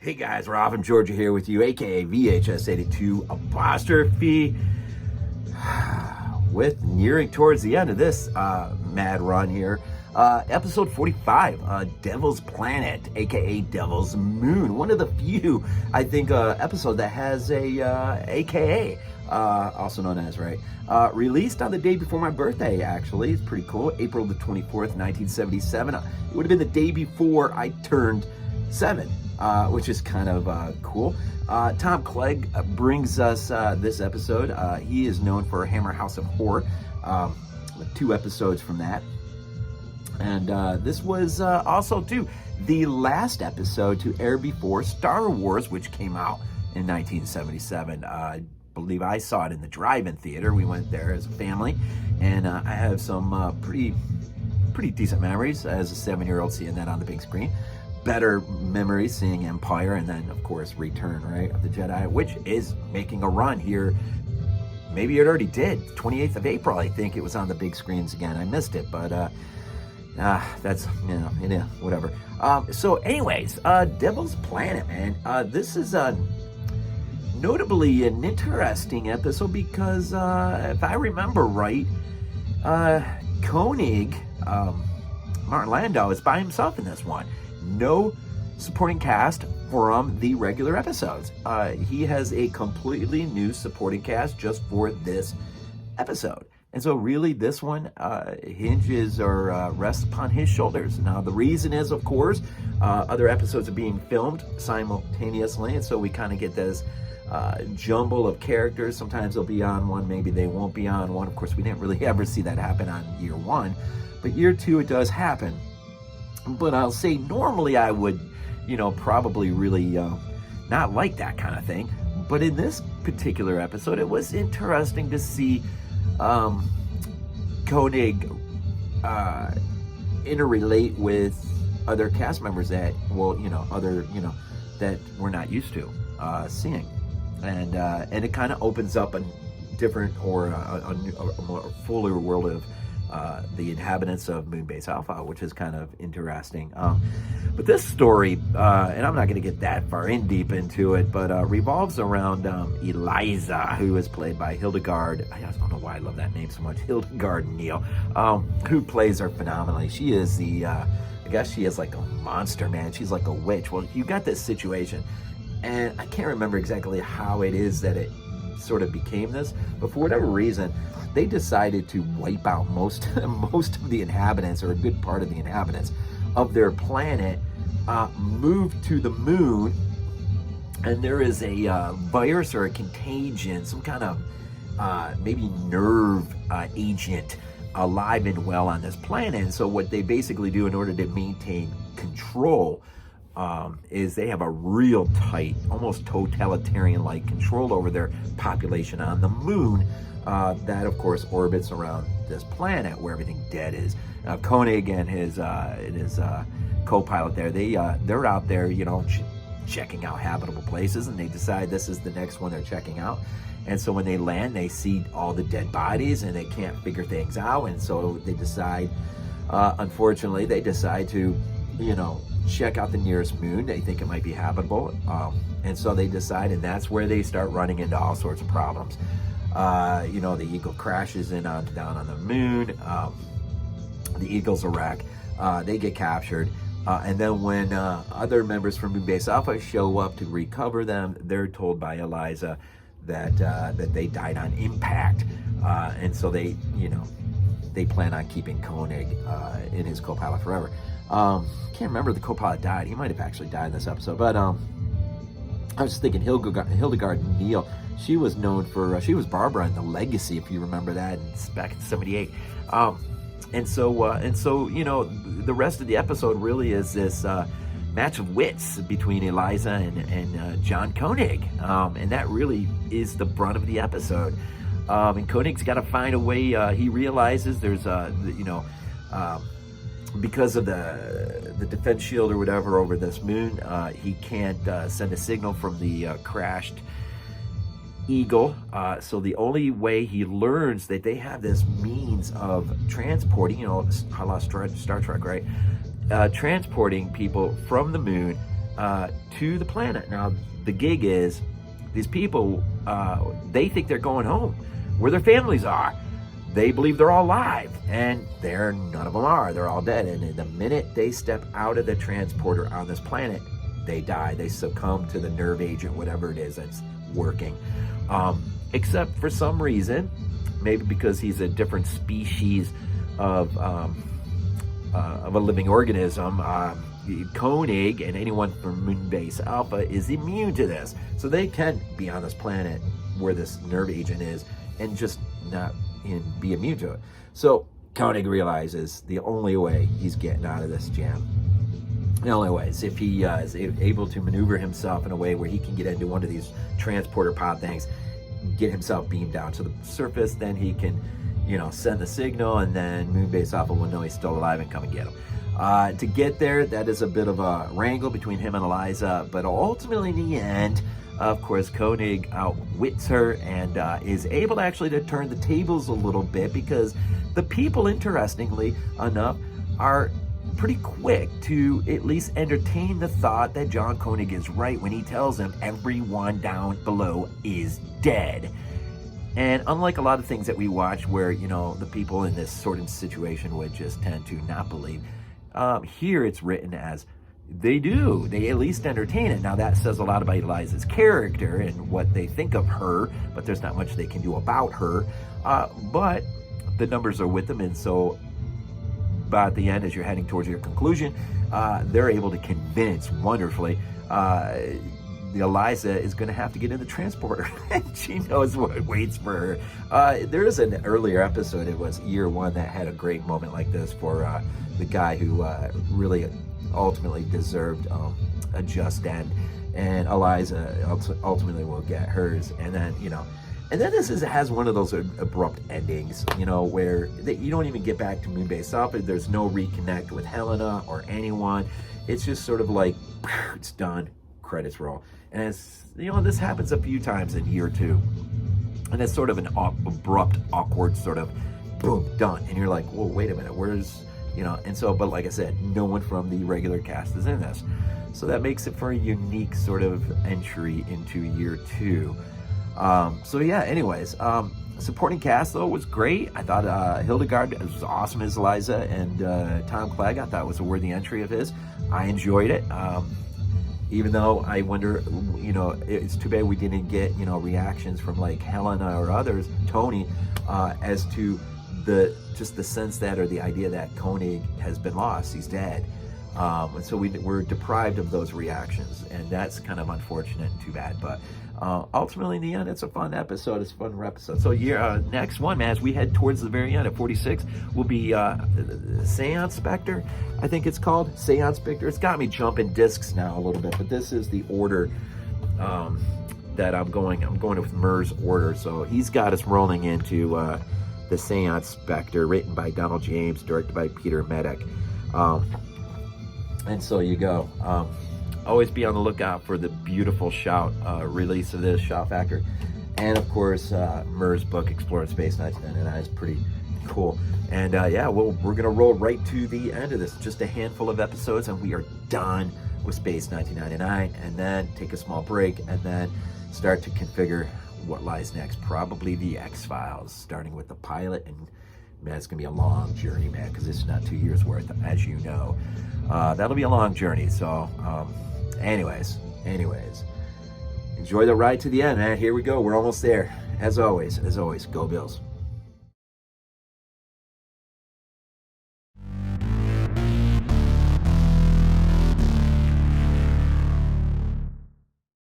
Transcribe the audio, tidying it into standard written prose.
Hey guys, Rob from Georgia here with you, aka VHS82 apostrophe. With nearing towards the end of this mad run here, episode 45, Devil's Planet, aka Devil's Moon. One of the few, I think, episodes that has a aka, also known as, right? Released on the day before my birthday, actually. It's pretty cool. April the 24th, 1977. It would have been the day before I turned 7. Which is kind of cool. Tom Clegg brings us this episode. He is known for Hammer House of Horror, 2 episodes from that. And this was also, too, the last episode to air before Star Wars, which came out in 1977. I believe I saw it in the drive-in theater. We went there as a family, and I have some pretty decent memories as a 7-year-old seeing that on the big screen. Better memories seeing Empire, and then of course Return, right, of the Jedi, which is making a run here. Maybe it already did. 28th of April, I think it was on the big screens again. I missed it, but that's, whatever. So anyways, Devil's Planet, man. This is notably an interesting episode because if I remember right, Koenig, Martin Landau, is by himself in this one. No supporting cast from the regular episodes. He has a completely new supporting cast just for this episode. And so really this one hinges or rests upon his shoulders. Now the reason is, of course, other episodes are being filmed simultaneously, and so we kind of get this jumble of characters. Sometimes they'll be on one, maybe they won't be on one. Of course, we didn't really ever see that happen on year 1, but year 2 it does happen. But I'll say normally I would, probably really not like that kind of thing. But in this particular episode, it was interesting to see Koenig interrelate with other cast members that, that we're not used to seeing. And it kind of opens up a different or a more fuller world of the inhabitants of Moonbase Alpha, which is kind of interesting. But this story, and I'm not going to get that far deep into it, but revolves around Elizia, who is played by Hildegard. I don't know why I love that name so much. Hildegard Neal, who plays her phenomenally. She is I guess she is like a monster, man. She's like a witch. Well, you got this situation, and I can't remember exactly how it is that it sort of became this, but for whatever reason, they decided to wipe out most of the inhabitants, or a good part of the inhabitants of their planet, move to the moon, and there is a virus or a contagion, some kind of maybe nerve agent alive and well on this planet. And so what they basically do in order to maintain control is they have a real tight, almost totalitarian-like control over their population on the moon, that of course orbits around this planet where everything dead is. Koenig and his co-pilot there, they're out there, checking out habitable places, and they decide this is the next one they're checking out. And so when they land, they see all the dead bodies and they can't figure things out, and so they decide, unfortunately, to check out the nearest moon. They think it might be habitable, and so they decide, and that's where they start running into all sorts of problems. The Eagle crashes down on the moon. The Eagles are wrecked. They get captured. And then when other members from Moonbase Alpha show up to recover them, they're told by Elizia that they died on impact. And so they plan on keeping Koenig in his co-pilot forever. Can't remember the co-pilot died. He might have actually died in this episode. But I was just thinking Hildegard Neal. She was known for, she was Barbara in The Legacy, if you remember that, back in '78. And so, the rest of the episode really is this match of wits between Elizia and John Koenig. And that really is the brunt of the episode. And Koenig's got to find a way. He realizes there's, because of the defense shield or whatever over this moon, he can't send a signal from the crashed Eagle. So the only way he learns that they have this means of transporting, a la Star Trek, right? Transporting people from the moon to the planet. Now, the gig is these people, they think they're going home where their families are. They believe they're all alive, and none of them are. They're all dead. And the minute they step out of the transporter on this planet, they die. They succumb to the nerve agent, whatever it is that's working. Except for some reason, maybe because he's a different species of a living organism, Koenig and anyone from Moonbase Alpha is immune to this. So they can be on this planet where this nerve agent is and just not be immune to it. So Koenig realizes the only way he's getting out of this jam, the only way is if he is able to maneuver himself in a way where he can get into one of these transporter pod things, get himself beamed down to the surface, then he can, send the signal, and then Moonbase Alpha will know he's still alive and come and get him. To get there, that is a bit of a wrangle between him and Eliza, but ultimately in the end, of course, Koenig outwits her and is able actually to turn the tables a little bit, because the people, interestingly enough, are pretty quick to at least entertain the thought that John Koenig is right when he tells them everyone down below is dead. And unlike a lot of things that we watch where, the people in this sort of situation would just tend to not believe, here it's written as they do. They at least entertain it. Now, that says a lot about Eliza's character and what they think of her, but there's not much they can do about her. But the numbers are with them, and so by at the end, as you're heading towards your conclusion, they're able to convince wonderfully Eliza is going to have to get in the transporter, and she knows what waits for her. There is an earlier episode, it was year one, that had a great moment like this for the guy who really ultimately deserved a just end, and Eliza ultimately will get hers. And then and then this has one of those abrupt endings, where you don't even get back to Moonbase Alpha. There's no reconnect with Helena or anyone. It's just sort of like, it's done, credits roll. And it's, this happens a few times in year two, and it's sort of an abrupt, awkward sort of boom, done. And you're like, well, wait a minute, where's, and so, but like I said, no one from the regular cast is in this. So that makes it for a unique sort of entry into year two. So yeah, anyways, supporting cast though was great. I thought Hildegard was awesome as Eliza, and Tom Clegg I thought was a worthy entry of his. I enjoyed it. Even though I wonder, it's too bad we didn't get, reactions from like Helena or others, Tony, as to the sense that, or the idea that Koenig has been lost, he's dead. And so we're deprived of those reactions, and that's kind of unfortunate and too bad. But ultimately, in the end, it's a fun episode. It's a fun episode. So next one, man, as we head towards the very end at 46, will be Seance Spectre, I think it's called. Seance Spectre. It's got me jumping discs now a little bit, but this is the order that I'm going with Muir's order. So he's got us rolling into the Seance Spectre, written by Donald James, directed by Peter Medic. And so you go. Always be on the lookout for the beautiful Shout release of this, Shout Factor. And of course, Muir's book, Exploring Space 1999, is pretty cool. And we're going to roll right to the end of this. Just a handful of episodes, and we are done with Space 1999. And then take a small break, and then start to configure what lies next. Probably the X-Files, starting with the pilot. And man, it's going to be a long journey, man, because it's not 2 years worth, as you know. That'll be a long journey. So, anyways, enjoy the ride to the end, man. Here we go. We're almost there. As always, go Bills.